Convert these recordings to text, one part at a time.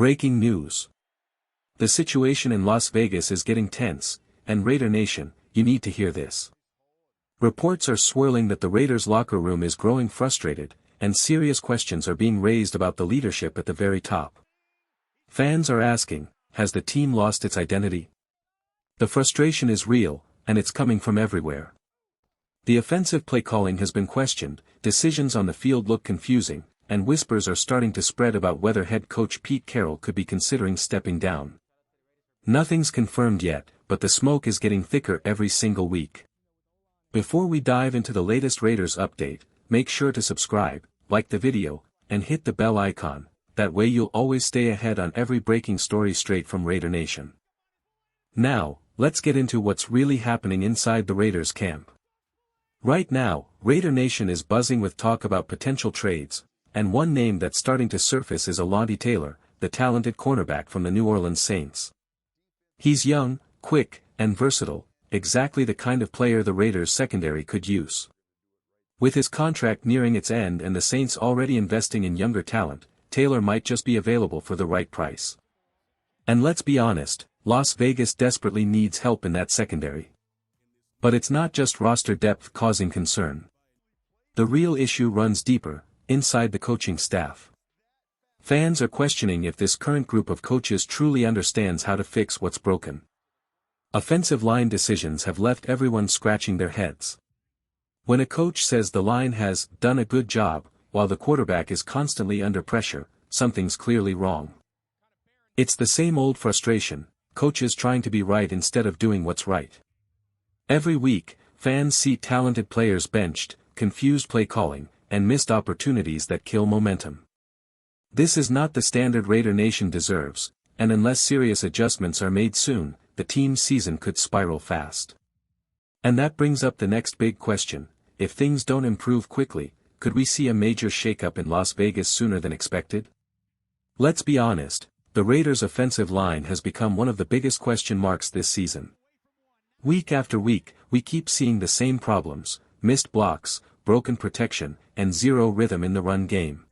Breaking news. The situation in Las Vegas is getting tense, and Raider Nation, you need to hear this. Reports are swirling that the Raiders' locker room is growing frustrated, and serious questions are being raised about the leadership at the very top. Fans are asking, has the team lost its identity? The frustration is real, and it's coming from everywhere. The offensive play calling has been questioned, decisions on the field look confusing, and whispers are starting to spread about whether head coach Pete Carroll could be considering stepping down. Nothing's confirmed yet, but the smoke is getting thicker every single week. Before we dive into the latest Raiders update, make sure to subscribe, like the video, and hit the bell icon, that way you'll always stay ahead on every breaking story straight from Raider Nation. Now, let's get into what's really happening inside the Raiders camp. Right now, Raider Nation is buzzing with talk about potential trades, and one name that's starting to surface is Alontae Taylor, the talented cornerback from the New Orleans Saints. He's young, quick, and versatile, exactly the kind of player the Raiders' secondary could use. With his contract nearing its end and the Saints already investing in younger talent, Taylor might just be available for the right price. And let's be honest, Las Vegas desperately needs help in that secondary. But it's not just roster depth causing concern. The real issue runs deeper, inside the coaching staff. Fans are questioning if this current group of coaches truly understands how to fix what's broken. Offensive line decisions have left everyone scratching their heads. When a coach says the line has done a good job, while the quarterback is constantly under pressure, something's clearly wrong. It's the same old frustration, coaches trying to be right instead of doing what's right. Every week, fans see talented players benched, confused play calling, and missed opportunities that kill momentum. This is not the standard Raider Nation deserves, and unless serious adjustments are made soon, the team's season could spiral fast. And that brings up the next big question: if things don't improve quickly, could we see a major shakeup in Las Vegas sooner than expected? Let's be honest, the Raiders' offensive line has become one of the biggest question marks this season. Week after week, we keep seeing the same problems: missed blocks, broken protection, and zero rhythm in the run game.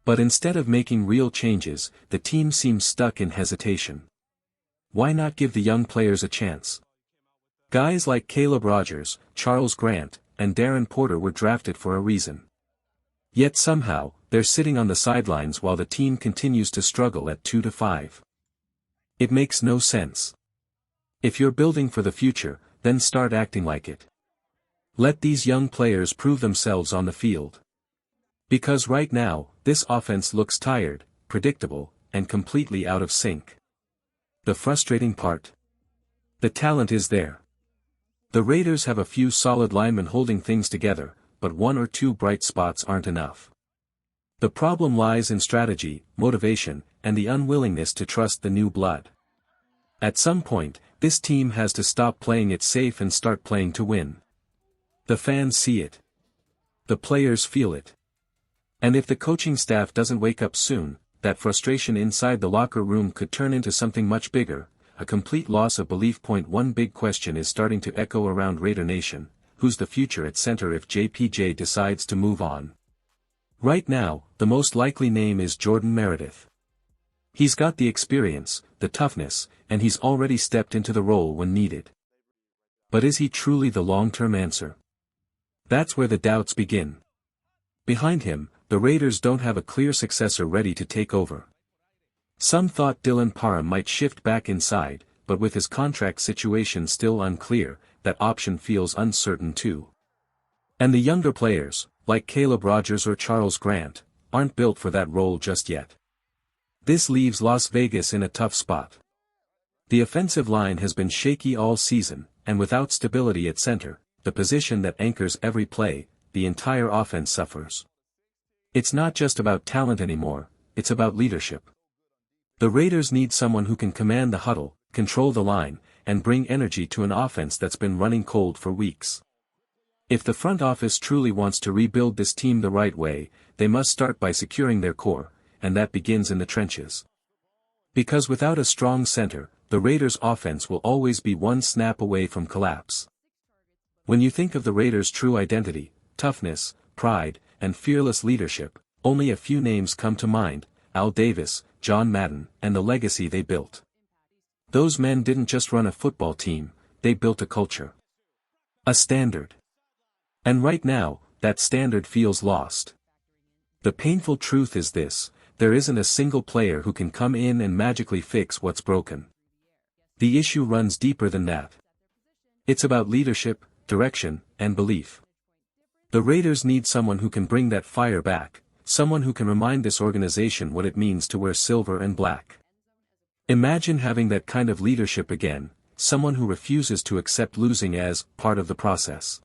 But instead of making real changes, the team seems stuck in hesitation. Why not give the young players a chance? Guys like Caleb Rogers, Charles Grant, and Darren Porter were drafted for a reason. Yet somehow, they're sitting on the sidelines while the team continues to struggle at 2-5. It makes no sense. If you're building for the future, then start acting like it. Let these young players prove themselves on the field. Because right now, this offense looks tired, predictable, and completely out of sync. The frustrating part? The talent is there. The Raiders have a few solid linemen holding things together, but one or two bright spots aren't enough. The problem lies in strategy, motivation, and the unwillingness to trust the new blood. At some point, this team has to stop playing it safe and start playing to win. The fans see it. The players feel it. And if the coaching staff doesn't wake up soon, that frustration inside the locker room could turn into something much bigger, a complete loss of belief. One big question is starting to echo around Raider Nation: who's the future at center if JPJ decides to move on? Right now, the most likely name is Jordan Meredith. He's got the experience, the toughness, and he's already stepped into the role when needed. But is he truly the long-term answer? That's where the doubts begin. Behind him, the Raiders don't have a clear successor ready to take over. Some thought Dylan Parham might shift back inside, but with his contract situation still unclear, that option feels uncertain too. And the younger players, like Caleb Rogers or Charles Grant, aren't built for that role just yet. This leaves Las Vegas in a tough spot. The offensive line has been shaky all season, and without stability at center, the position that anchors every play, the entire offense suffers. It's not just about talent anymore, it's about leadership. The Raiders need someone who can command the huddle, control the line, and bring energy to an offense that's been running cold for weeks. If the front office truly wants to rebuild this team the right way, they must start by securing their core, and that begins in the trenches. Because without a strong center, the Raiders' offense will always be one snap away from collapse. When you think of the Raiders' true identity, toughness, pride, and fearless leadership, only a few names come to mind: Al Davis, John Madden, and the legacy they built. Those men didn't just run a football team, they built a culture. A standard. And right now, that standard feels lost. The painful truth is this: there isn't a single player who can come in and magically fix what's broken. The issue runs deeper than that. It's about leadership, direction, and belief. The Raiders need someone who can bring that fire back, someone who can remind this organization what it means to wear silver and black. Imagine having that kind of leadership again, someone who refuses to accept losing as part of the process.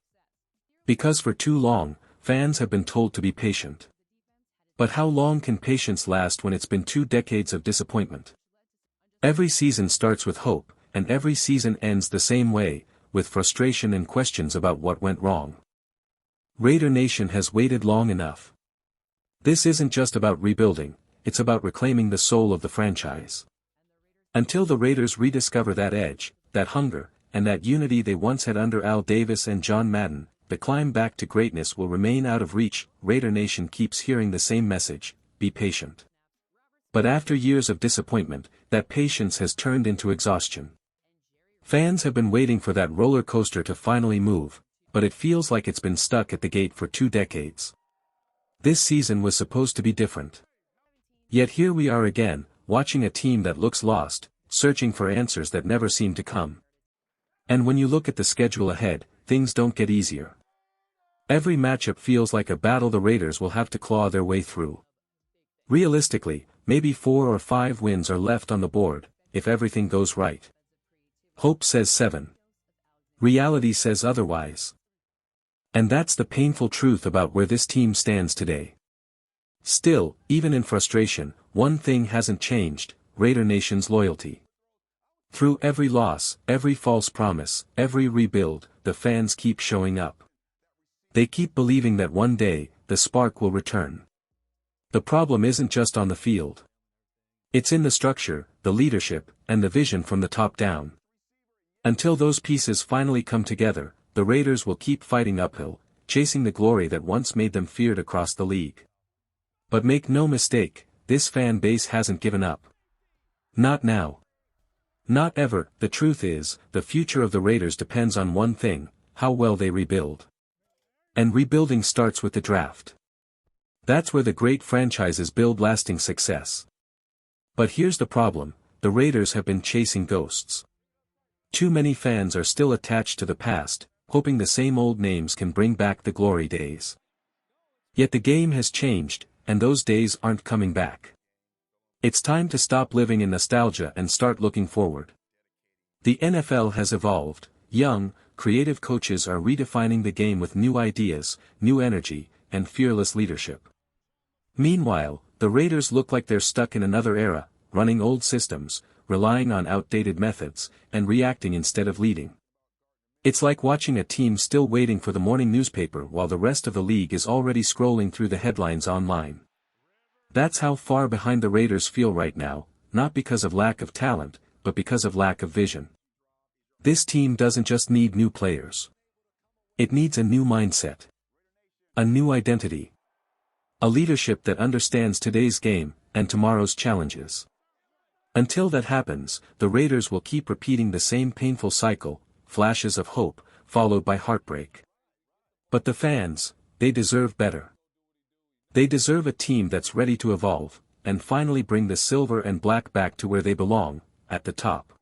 Because for too long, fans have been told to be patient. But how long can patience last when it's been 2 decades of disappointment? Every season starts with hope, and every season ends the same way, with frustration and questions about what went wrong. Raider Nation has waited long enough. This isn't just about rebuilding, it's about reclaiming the soul of the franchise. Until the Raiders rediscover that edge, that hunger, and that unity they once had under Al Davis and John Madden, the climb back to greatness will remain out of reach. Raider Nation keeps hearing the same message: be patient. But after years of disappointment, that patience has turned into exhaustion. Fans have been waiting for that roller coaster to finally move, but it feels like it's been stuck at the gate for 2 decades. This season was supposed to be different. Yet here we are again, watching a team that looks lost, searching for answers that never seem to come. And when you look at the schedule ahead, things don't get easier. Every matchup feels like a battle the Raiders will have to claw their way through. Realistically, maybe 4 or 5 wins are left on the board, if everything goes right. Hope says 7. Reality says otherwise. And that's the painful truth about where this team stands today. Still, even in frustration, one thing hasn't changed: Raider Nation's loyalty. Through every loss, every false promise, every rebuild, the fans keep showing up. They keep believing that one day, the spark will return. The problem isn't just on the field. It's in the structure, the leadership, and the vision from the top down. Until those pieces finally come together, the Raiders will keep fighting uphill, chasing the glory that once made them feared across the league. But make no mistake, this fan base hasn't given up. Not now. Not ever. The truth is, the future of the Raiders depends on one thing: how well they rebuild. And rebuilding starts with the draft. That's where the great franchises build lasting success. But here's the problem: the Raiders have been chasing ghosts. Too many fans are still attached to the past, hoping the same old names can bring back the glory days. Yet the game has changed, and those days aren't coming back. It's time to stop living in nostalgia and start looking forward. The NFL has evolved. Young, creative coaches are redefining the game with new ideas, new energy, and fearless leadership. Meanwhile, the Raiders look like they're stuck in another era, running old systems, relying on outdated methods, and reacting instead of leading. It's like watching a team still waiting for the morning newspaper while the rest of the league is already scrolling through the headlines online. That's how far behind the Raiders feel right now, not because of lack of talent, but because of lack of vision. This team doesn't just need new players. It needs a new mindset. A new identity. A leadership that understands today's game, and tomorrow's challenges. Until that happens, the Raiders will keep repeating the same painful cycle: flashes of hope, followed by heartbreak. But the fans, they deserve better. They deserve a team that's ready to evolve, and finally bring the silver and black back to where they belong, at the top.